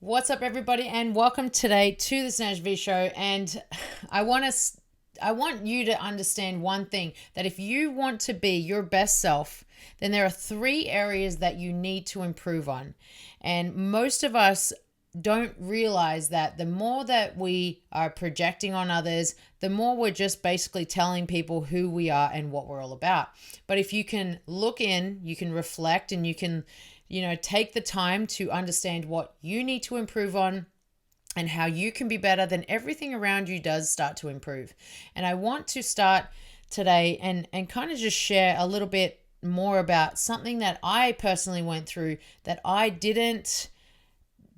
What's up, everybody, and welcome today to the Snatch V Show. And I want you to understand one thing, that if you want to be your best self, then there are 3 areas that you need to improve on. And most of us don't realize that the more that we are projecting on others, the more we're just basically telling people who we are and what we're all about. But if you can look in, you can reflect, and you can take the time to understand what you need to improve on and how you can be better, then everything around you does start to improve. And I want to start today and kind of just share a little bit more about something that I personally went through, that I didn't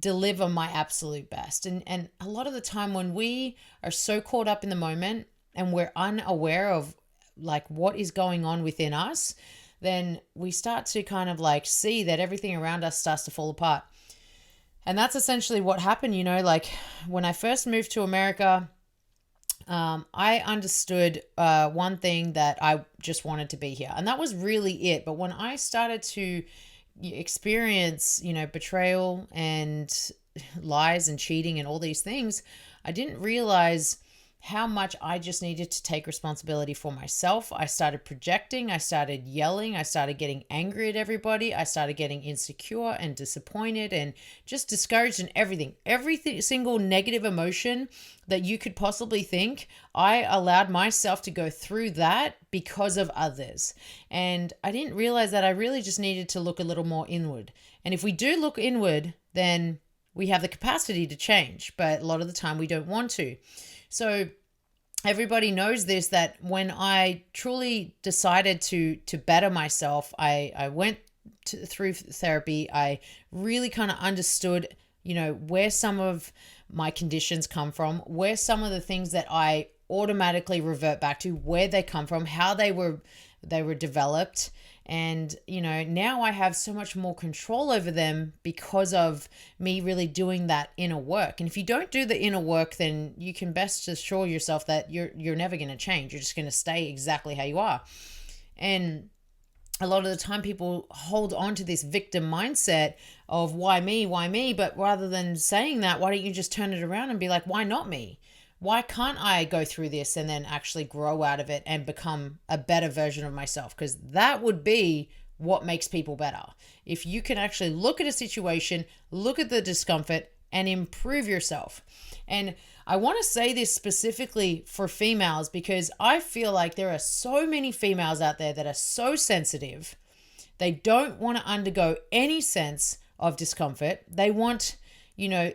deliver my absolute best. And a lot of the time when we are so caught up in the moment and we're unaware of like what is going on within us, then we start to kind of like see that everything around us starts to fall apart. And that's essentially what happened. Like when I first moved to America, I understood one thing, that I just wanted to be here. And that was really it. But when I started to experience, betrayal and lies and cheating and all these things, I didn't realize how much I just needed to take responsibility for myself. I started projecting, I started yelling, I started getting angry at everybody, I started getting insecure and disappointed and just discouraged in everything. Every single negative emotion that you could possibly think, I allowed myself to go through that because of others. And I didn't realize that I really just needed to look a little more inward. And if we do look inward, then we have the capacity to change, but a lot of the time we don't want to. So everybody knows this, that when I truly decided to better myself, I went through therapy. I really kind of understood, where some of my conditions come from, where some of the things that I automatically revert back to, where they come from, how they were developed. And, now I have so much more control over them because of me really doing that inner work. And if you don't do the inner work, then you can best assure yourself that you're never going to change. You're just going to stay exactly how you are. And a lot of the time people hold on to this victim mindset of why me? But rather than saying that, why don't you just turn it around and be like, why not me? Why can't I go through this and then actually grow out of it and become a better version of myself? Because that would be what makes people better. If you can actually look at a situation, look at the discomfort, and improve yourself. And I want to say this specifically for females, because I feel like there are so many females out there that are so sensitive. They don't want to undergo any sense of discomfort. They want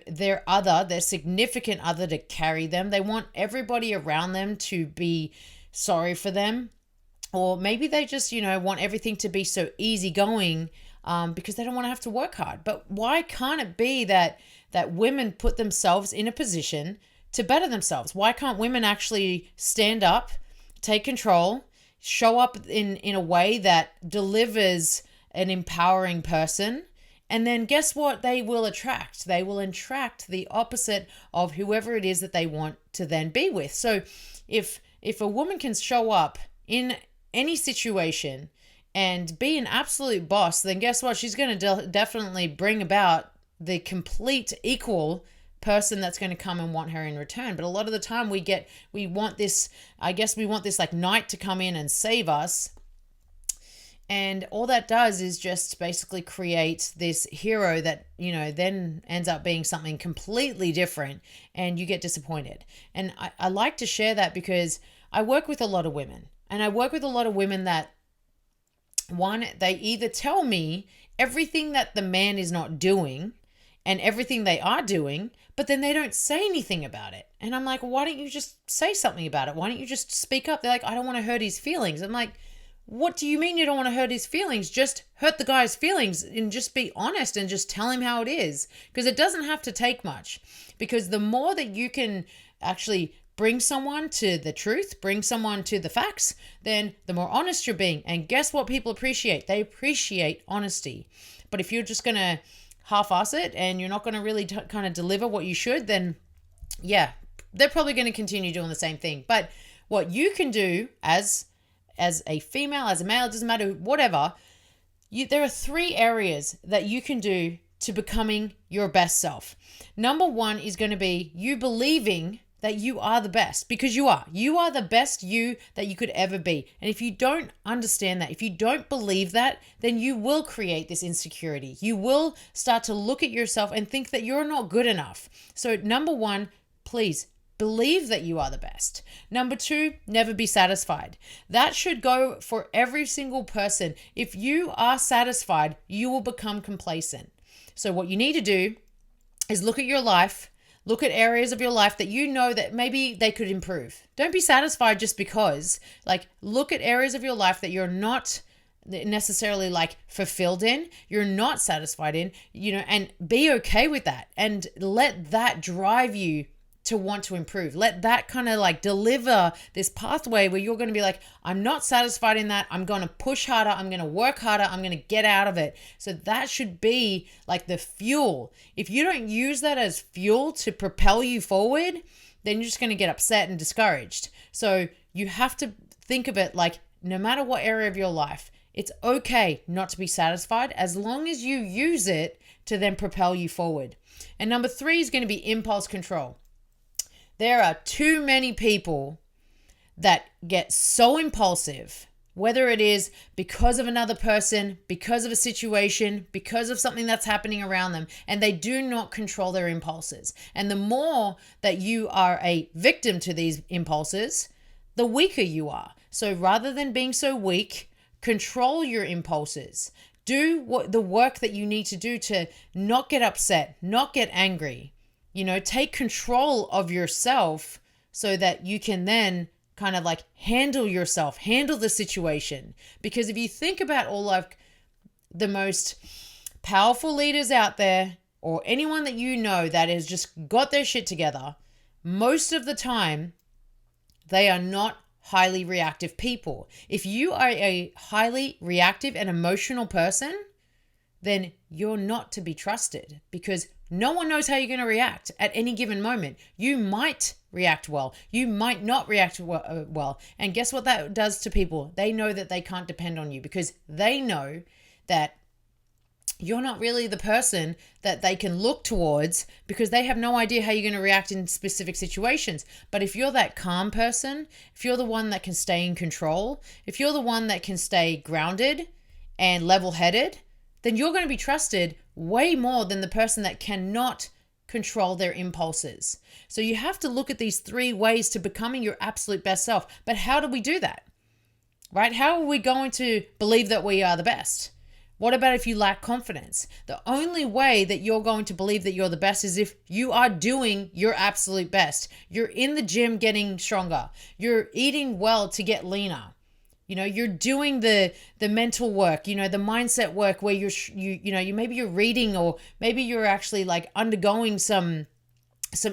their significant other to carry them. They want everybody around them to be sorry for them. Or maybe they just, want everything to be so easygoing because they don't want to have to work hard. But why can't it be that women put themselves in a position to better themselves? Why can't women actually stand up, take control, show up in a way that delivers an empowering person? And then guess what they will attract? They will attract the opposite of whoever it is that they want to then be with. So if a woman can show up in any situation and be an absolute boss, then guess what? She's going to definitely bring about the complete equal person that's going to come and want her in return. But a lot of the time we want this like knight to come in and save us. And all that does is just basically create this hero that, then ends up being something completely different, and you get disappointed. And I like to share that because I work with a lot of women, and I work with a lot of women that, one, they either tell me everything that the man is not doing and everything they are doing, but then they don't say anything about it. And I'm like, why don't you just say something about it? Why don't you just speak up? They're like, I don't want to hurt his feelings. I'm like, what do you mean you don't want to hurt his feelings? Just hurt the guy's feelings and just be honest and just tell him how it is. Because it doesn't have to take much. Because the more that you can actually bring someone to the truth, bring someone to the facts, then the more honest you're being. And guess what people appreciate? They appreciate honesty. But if you're just going to half-ass it and you're not going to really kind of deliver what you should, then yeah, they're probably going to continue doing the same thing. But what you can do as a female, as a male, it doesn't matter, whatever, there are 3 areas that you can do to becoming your best self. Number one is going to be you believing that you are the best, because you are. You are the best you that you could ever be. And if you don't understand that, if you don't believe that, then you will create this insecurity. You will start to look at yourself and think that you're not good enough. So number one, please believe that you are the best. Number two, never be satisfied. That should go for every single person. If you are satisfied, you will become complacent. So what you need to do is look at your life, look at areas of your life that you know that maybe they could improve. Don't be satisfied just because. Like, look at areas of your life that you're not necessarily like fulfilled in, you're not satisfied in, and be okay with that, and let that drive you to want to improve. Let that kind of like deliver this pathway where you're going to be like, I'm not satisfied in that. I'm going to push harder. I'm going to work harder. I'm going to get out of it. So that should be like the fuel. If you don't use that as fuel to propel you forward, then you're just going to get upset and discouraged. So you have to think of it like, no matter what area of your life, it's okay not to be satisfied as long as you use it to then propel you forward. And number three is going to be impulse control. There are too many people that get so impulsive, whether it is because of another person, because of a situation, because of something that's happening around them, and they do not control their impulses. And the more that you are a victim to these impulses, the weaker you are. So rather than being so weak, control your impulses. Do the work that you need to do to not get upset, not get angry. Take control of yourself so that you can then kind of like handle yourself, handle the situation. Because if you think about all of the most powerful leaders out there, or anyone that you know that has just got their shit together, most of the time, they are not highly reactive people. If you are a highly reactive and emotional person, then you're not to be trusted, because no one knows how you're going to react at any given moment. You might react well. You might not react well. And guess what that does to people? They know that they can't depend on you, because they know that you're not really the person that they can look towards, because they have no idea how you're going to react in specific situations. But if you're that calm person, if you're the one that can stay in control, if you're the one that can stay grounded and level-headed, then you're going to be trusted way more than the person that cannot control their impulses. So you have to look at these three ways to becoming your absolute best self. But how do we do that? Right? How are we going to believe that we are the best? What about if you lack confidence? The only way that you're going to believe that you're the best is if you are doing your absolute best. You're in the gym getting stronger. You're eating well to get leaner. You're doing the mental work, the mindset work where maybe you're reading, or maybe you're actually like undergoing some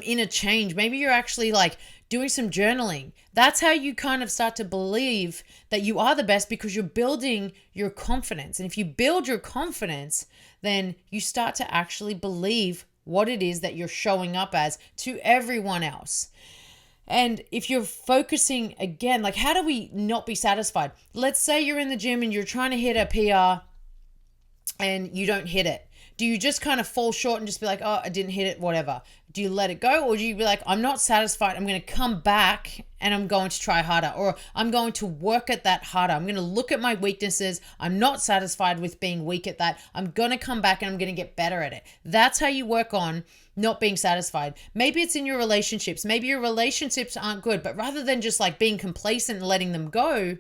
inner change. Maybe you're actually like doing some journaling. That's how you kind of start to believe that you are the best, because you're building your confidence. And if you build your confidence, then you start to actually believe what it is that you're showing up as to everyone else. And if you're focusing again, like, how do we not be satisfied? Let's say you're in the gym and you're trying to hit a PR and you don't hit it. Do you just kind of fall short and just be like, oh, I didn't hit it, whatever? Do you let it go? Or do you be like, I'm not satisfied, I'm going to come back and I'm going to try harder, or I'm going to work at that harder. I'm going to look at my weaknesses. I'm not satisfied with being weak at that. I'm going to come back and I'm going to get better at it. That's how you work on not being satisfied. Maybe it's in your relationships. Maybe your relationships aren't good, but rather than just like being complacent and letting them go,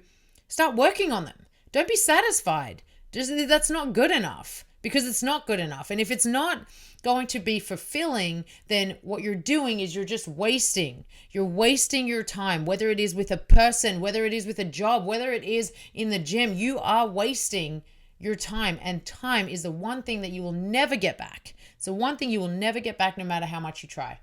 start working on them. Don't be satisfied. That's not good enough, because it's not good enough. And if it's not going to be fulfilling, then what you're doing is you're just wasting. You're wasting your time, whether it is with a person, whether it is with a job, whether it is in the gym. You are wasting your time, and time is the one thing that you will never get back. It's the one thing you will never get back, no matter how much you try.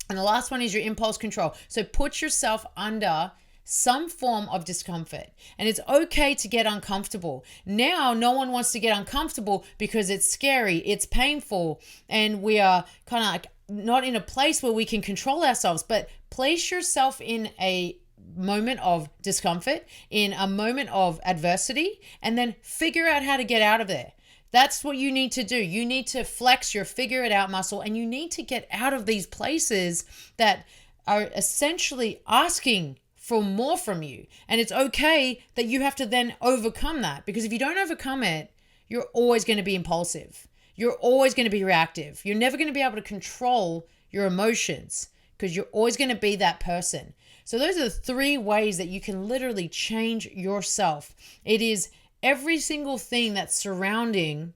And the last one is your impulse control. So put yourself under some form of discomfort, and it's okay to get uncomfortable. Now, no one wants to get uncomfortable because it's scary, it's painful, and we are kind of like not in a place where we can control ourselves. But place yourself in a moment of discomfort, in a moment of adversity, and then figure out how to get out of there. That's what you need to do. You need to flex your figure it out muscle, and you need to get out of these places that are essentially asking for more from you. And it's okay that you have to then overcome that, because if you don't overcome it, you're always going to be impulsive. You're always going to be reactive. You're never going to be able to control your emotions because you're always going to be that person. So those are the 3 ways that you can literally change yourself. It is every single thing that's surrounding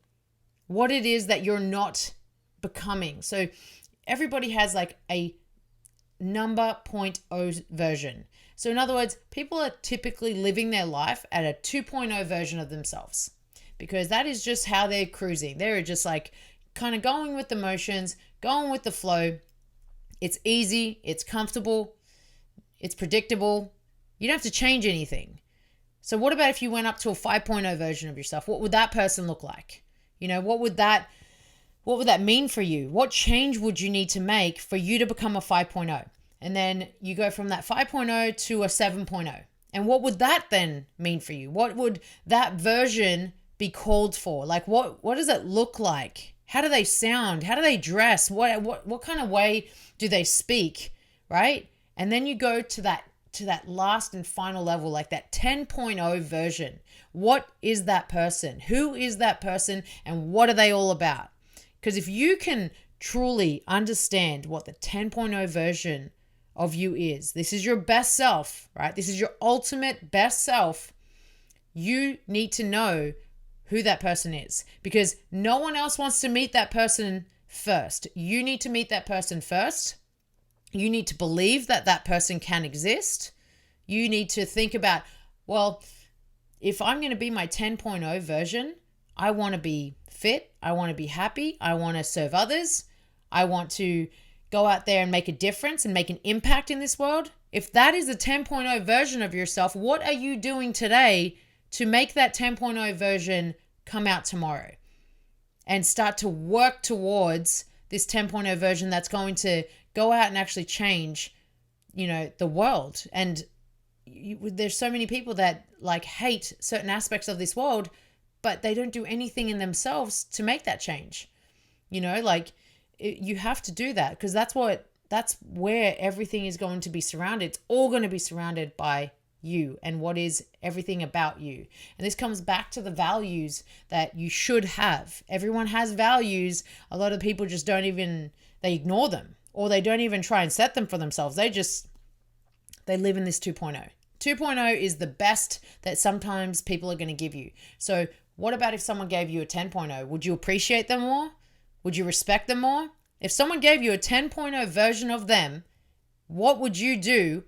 what it is that you're not becoming. So everybody has like a number 0.0 version. So in other words, people are typically living their life at a 2.0 version of themselves, because that is just how they're cruising. They're just like kind of going with the motions, going with the flow. It's easy, it's comfortable, it's predictable. You don't have to change anything. So what about if you went up to a 5.0 version of yourself? What would that person look like? You know, what would that mean for you? What change would you need to make for you to become a 5.0? And then you go from that 5.0 to a 7.0. And what would that then mean for you? What would that version be called for? Like what does it look like? How do they sound? How do they dress? What kind of way do they speak, right? And then you go to that last and final level, like that 10.0 version. What is that person? Who is that person? And what are they all about? Because if you can truly understand what the 10.0 version of you is, this is your best self, right? This is your ultimate best self. You need to know who that person is, because no one else wants to meet that person first. You need to meet that person first. You need to believe that that person can exist. You need to think about, well, if I'm going to be my 10.0 version, I want to be fit. I want to be happy. I want to serve others. I want to go out there and make a difference and make an impact in this world. If that is a 10.0 version of yourself, what are you doing today to make that 10.0 version come out tomorrow? And start to work towards this 10.0 version that's going to go out and actually change, the world. And there's so many people that like hate certain aspects of this world, but they don't do anything in themselves to make that change. You have to do that, because that's where everything is going to be surrounded. It's all going to be surrounded by you and what is everything about you. And this comes back to the values that you should have. Everyone has values. A lot of people just they ignore them, or they don't even try and set them for themselves. They live in this 2.0. 2.0 is the best that sometimes people are going to give you. So what about if someone gave you a 10.0? Would you appreciate them more? Would you respect them more? If someone gave you a 10.0 version of them, what would you do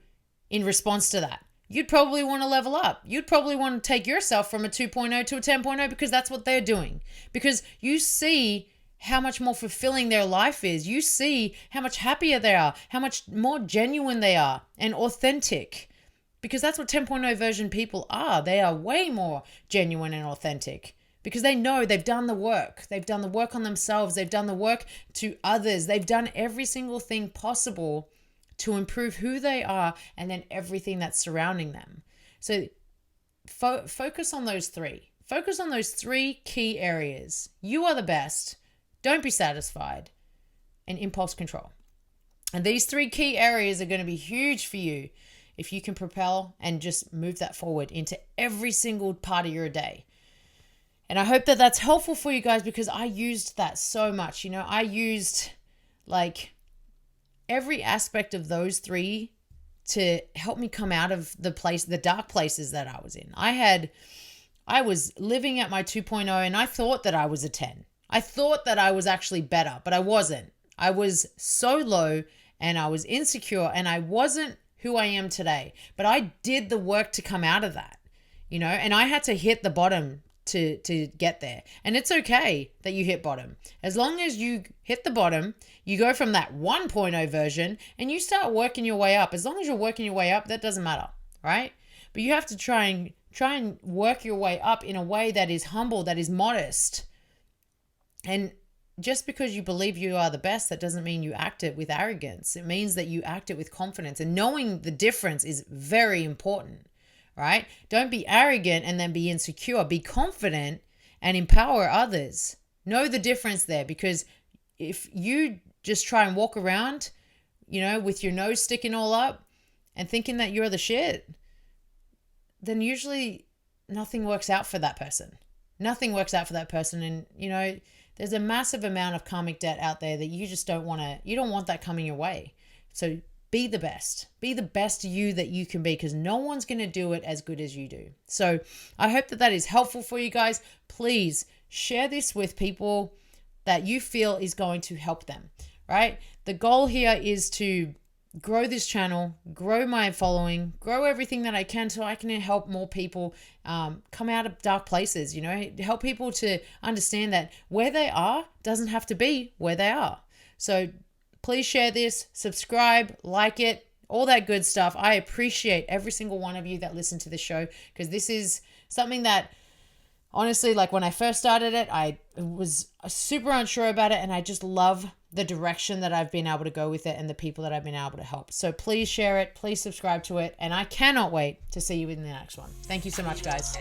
in response to that? You'd probably want to level up. You'd probably want to take yourself from a 2.0 to a 10.0, because that's what they're doing. Because you see how much more fulfilling their life is. You see how much happier they are, how much more genuine they are and authentic. Because that's what 10.0 version people are. They are way more genuine and authentic, because they know they've done the work. They've done the work on themselves. They've done the work to others. They've done every single thing possible to improve who they are and then everything that's surrounding them. So focus on those 3. Focus on those 3 key areas. You are the best. Don't be satisfied. And impulse control. And these 3 key areas are going to be huge for you if you can propel and just move that forward into every single part of your day. And I hope that that's helpful for you guys, because I used that so much. I used every aspect of those 3 to help me come out of the dark places that I was in. I was living at my 2.0, and I thought that I was a 10. I thought that I was actually better, but I wasn't. I was so low, and I was insecure, and I wasn't who I am today. But I did the work to come out of that, and I had to hit the bottom to get there. And it's okay that you hit bottom. As long as you hit the bottom, you go from that 1.0 version and you start working your way up. As long as you're working your way up, that doesn't matter, right? But you have to try and work your way up in a way that is humble, that is modest. And just because you believe you are the best, that doesn't mean you act it with arrogance. It means that you act it with confidence. And knowing the difference is very important, right? Don't be arrogant and then be insecure. Be confident and empower others. Know the difference there, because if you just try and walk around, with your nose sticking all up and thinking that you're the shit, then usually nothing works out for that person. Nothing works out for that person. And, there's a massive amount of karmic debt out there that you just don't want that coming your way. So be the best. Be the best you that you can be, because no one's going to do it as good as you do. So I hope that is helpful for you guys. Please share this with people that you feel is going to help them, right? The goal here is to grow this channel, grow my following, grow everything that I can, so I can help more people come out of dark places, help people to understand that where they are doesn't have to be where they are. So please share this, subscribe, like it, all that good stuff. I appreciate every single one of you that listen to the show, because this is something that, honestly, like when I first started it, I was super unsure about it, and I just love the direction that I've been able to go with it and the people that I've been able to help. So please share it, please subscribe to it, and I cannot wait to see you in the next one. Thank you so much, guys.